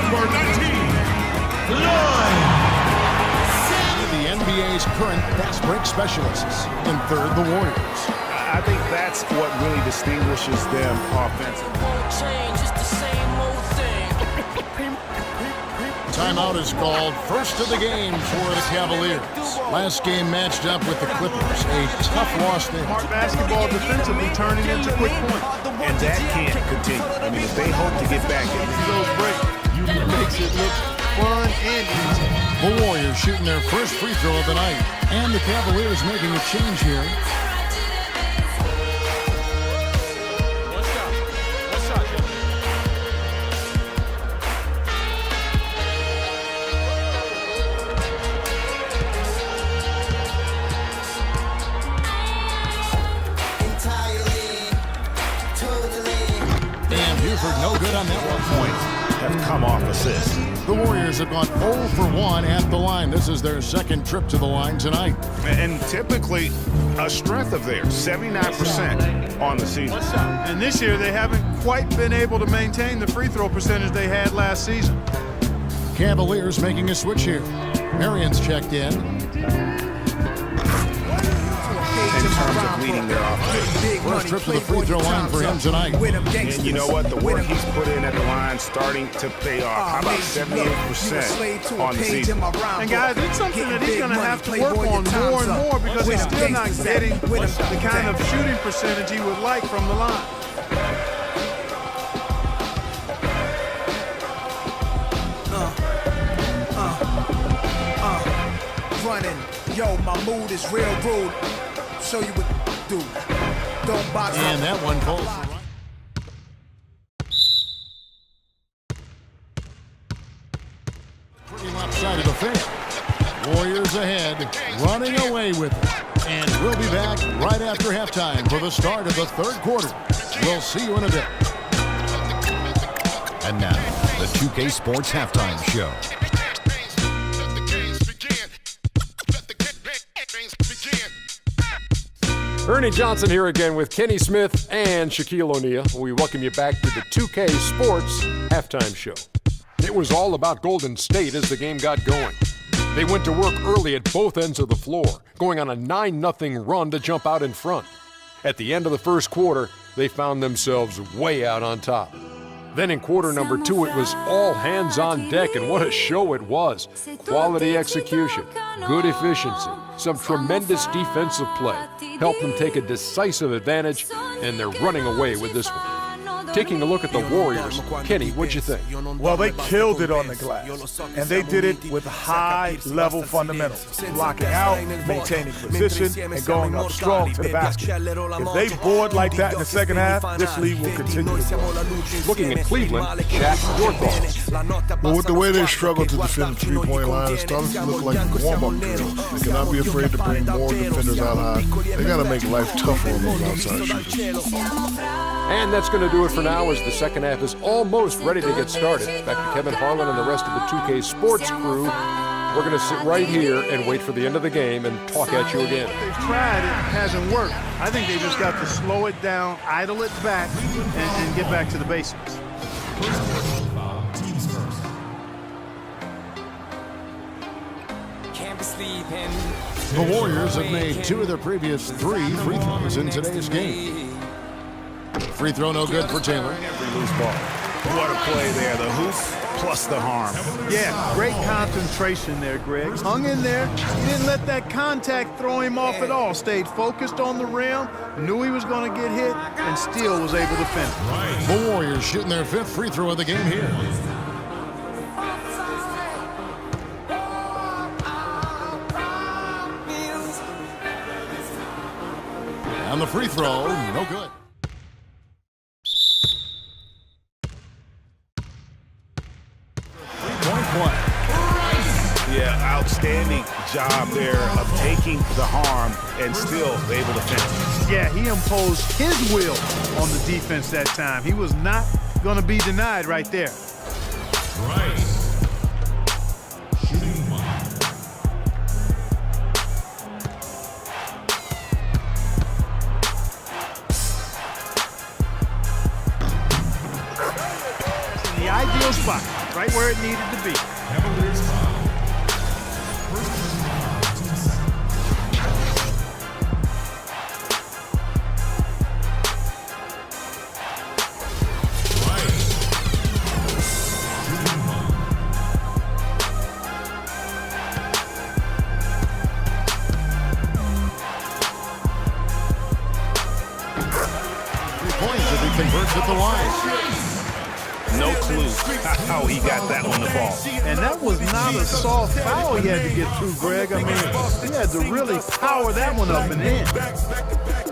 number 19, Lloyd. The NBA's current fast break specialists. In third, the Warriors. I think that's what really distinguishes them offensively. Timeout is called. First of the game for the Cavaliers. Last game matched up with the Clippers. A tough loss there. Smart basketball defensively turning into quick points. And that can't continue. I mean, if they hope to get back in Those breaks, it makes it look fun and easy. The Warriors shooting their first free throw of the night. And the Cavaliers making a change here. No good on that 1 point. have come off assists. The Warriors have gone 0 for 1 at the line. This is their second trip to the line tonight. And typically a strength of theirs, 79% on the season. And this year they haven't quite been able to maintain the free throw percentage they had last season. Cavaliers making a switch here. Marion's checked in. In terms of leading their offense. First trip to the free throw line for him tonight. And you know what? The work he's put in at the line starting to pay off. How about 78% on the season? And guys, it's something that he's going to have to work on more and more because he's still not getting the kind of shooting percentage he would like from the line. Running, yo, my mood is real rude. Show you what to do. Don't box up. And that one falls. Pretty lopsided affair. Warriors ahead, running away with it. And we'll be back right after halftime for the start of the third quarter. We'll see you in a bit. And now, the 2K Sports Halftime Show. Ernie Johnson here again with Kenny Smith and Shaquille O'Neal. We welcome you back to the 2K Sports Halftime Show. It was all about Golden State as the game got going. They went to work early at both ends of the floor, going on a 9-0 run to jump out in front. At the end of the first quarter, they found themselves way out on top. Then in quarter number 2, it was all hands on deck, and what a show it was. Quality execution, good efficiency, some tremendous defensive play helped them take a decisive advantage, and they're running away with this one. Taking a look at the Warriors, Kenny, what'd you think? Well, they killed it on the glass, and they did it with high-level fundamentals, blocking out, maintaining position, and going up strong to the basket. If they board like that in the second half, this lead will continue to grow. Looking at Cleveland, Shaq, your thoughts? Well, with the way they struggle to defend the three-point line, it's starting to look like a warm-up drill. They cannot be afraid to bring more defenders out high. They got to make life tougher on those outside shooters. And that's going to do it for now as the second half is almost ready to get started. Back to Kevin Harlan and the rest of the 2K Sports crew. We're going to sit right here and wait for the end of the game and talk at you again. They've tried, it hasn't worked. I think they just got to slow it down, idle it back, and get back to the basics. The Warriors have made 2 of their previous 3 free throws in today's game. Free throw no good for Taylor. Every loose ball. What a play there. The hoop plus the harm. Yeah, great concentration there, Greg. Hung in there. He didn't let that contact throw him off at all. Stayed focused on the rim, knew he was going to get hit, and still was able to finish. The Warriors shooting their 5th free throw of the game here. And the free throw, no good. Yeah, outstanding job there of taking the harm and still able to finish. Yeah, he imposed his will on the defense that time. He was not going to be denied right there. In the ideal spot. right where it needed to be. Cavaliers foul. First personal foul, team set. Rice. Shooting one. Points if he converts at the line. No clue how he got that one to fall. And that was not a soft foul he had to get through, Greg. I mean, he had to really power that one up and in. Back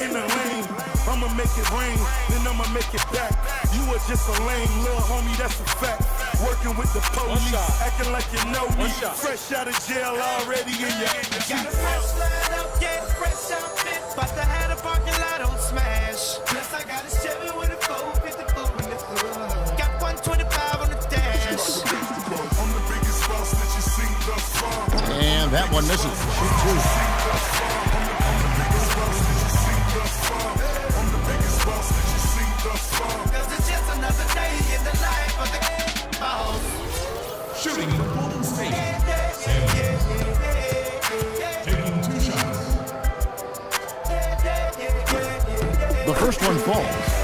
in the lane. I'ma make it rain, then I'ma make it back. You are just a lame little homie, that's a fact. Working with the police, acting like you know me. Fresh out of jail already in your Got a fresh line up, yeah, fresh outfit. But I had a parking lot on smash. Plus I got a Chevy with a 454 in the hood. Got 125 on the dash. I'm the biggest boss that you seen thus far. And that one misses. Shoot two. I'm the biggest boss that you seen thus far. I'm the biggest boss that you seen thus far. Cause it's just another day in the life of the boss. Shooting for Golden State. Samuels. Taking 2 shots. The first one falls.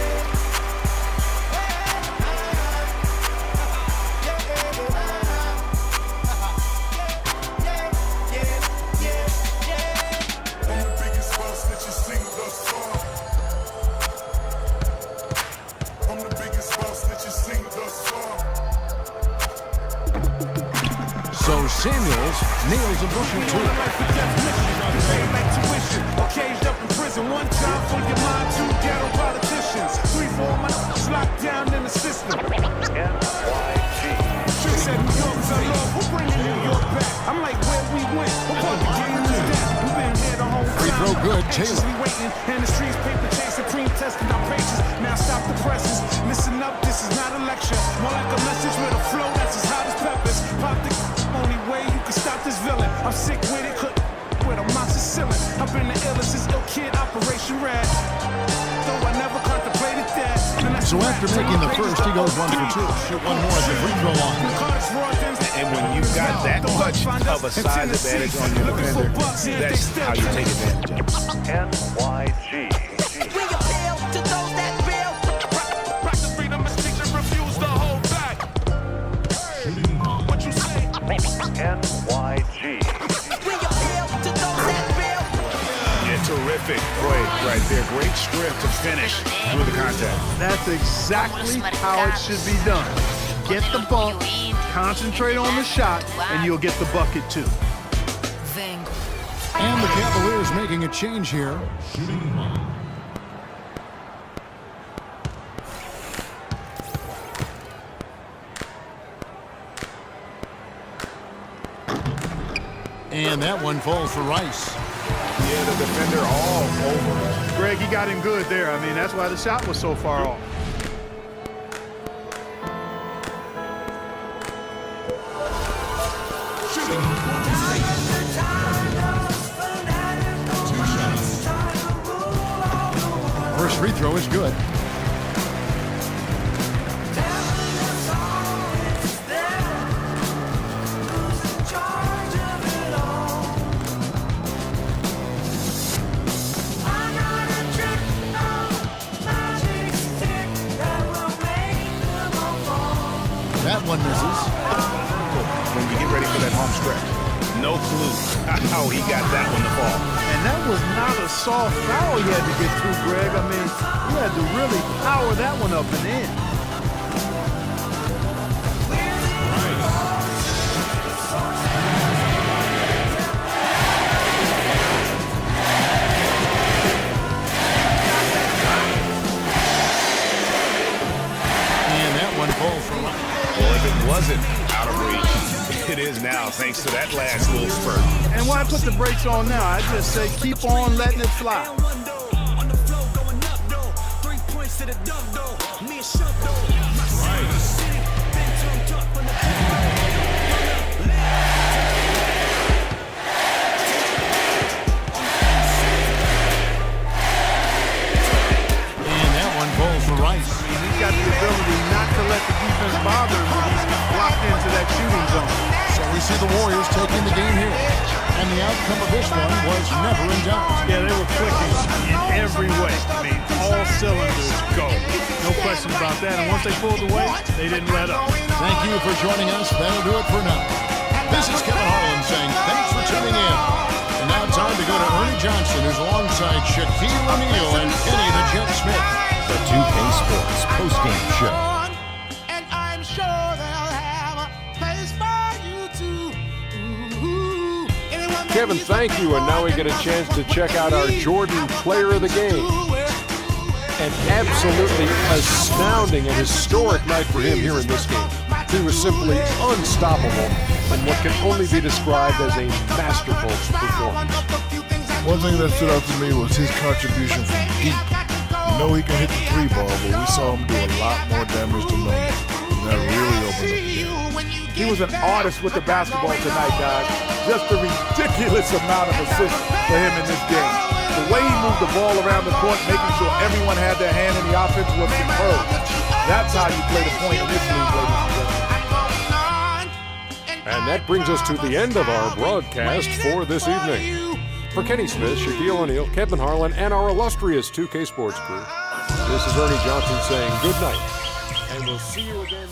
I'm the biggest boss that you seen thus far. I'm the biggest boss that you seen thus far. So Samuels nails a bushel two. Like tuition, or caged up in prison. One time for your mind, 2 ghetto politicians. 3, 4 months locked down in the system. She said New York's our love, we're bringing New York back. I'm like, where we went, what part the game is that? We've been here the whole time. Free throw good, Taylor. Anxiously waiting, and the streets paper chasing, cream testing our pages. Now stop the presses, listen up, this is not a lecture. More like a message with a flow that's as hot as peppers. Pop the only way you can stop this villain. I'm sick with it, with a monster ceiling. I've been the illest since ill kid, Operation Red. Though I never contemplated that. So after making the first, he goes 1 for 2. Shoot one more at the free throw line. And when you got that much of a size advantage on your defender, that's how you take advantage of it. Bring a pill to those that feel. Practice freedom of speech and refuse to hold back. What you say? Bring a pill to those that feel. Yeah, terrific play right there. Great strip to finish through the contact. That's exactly how it should be done. Get the bump, concentrate on the shot, and you'll get the bucket too. And the Cavaliers making a change here. Shooting one. And that one falls for Rice. Yeah, the defender all over. Greg, he got him good there. I mean, that's why the shot was so far off. Shooting for Golden State. 2 shots. First free throw is good. That one misses. When you get ready for that home stretch. No clue how he got that one to fall. And that was not a soft foul he had to get through, Greg. I mean, he had to really power that one up and in. And that one falls for Rice. Well, if it wasn't out of reach, it is now, thanks to that last little spurt. And why put the brakes on now? I just say keep on letting it fly. And that one falls for Rice. He's got the ability not to let the defense bother him when he's locked in zone. So we see the Warriors taking the game here. And the outcome of this one was never in doubt. Yeah, they were clicking in every way. I mean, all cylinders go. No question about that. And once they pulled away, they didn't let up. Thank you for joining us. That'll do it for now. This is Kevin Harlan saying thanks for tuning in. And now time to go to Ernie Johnson, who's alongside Shaquille O'Neal and Kenny the Jet Smith. The 2K Sports postgame show. And I'm sure they'll have a place for you too. Kevin, thank you. And now we get a chance to check out our Jordan Player of the Game. An absolutely astounding and historic night for him here in this game. He was simply unstoppable in what can only be described as a masterful performance. One thing that stood out to me was his contribution from deep. You know he can hit the three ball, but we saw him do a lot more damage than normal. And that really opened up the game. He was an artist with the basketball tonight, guys. Just a ridiculous amount of assists for him in this game. The way he moved the ball around the court, making sure everyone had their hand in the offense was superb. That's how you play the point in this league, ladies and gentlemen. And that brings us to the end of our broadcast for this evening. For Kenny Smith, Shaquille O'Neal, Kevin Harlan, and our illustrious 2K Sports crew, this is Ernie Johnson saying good night, and we'll see you again.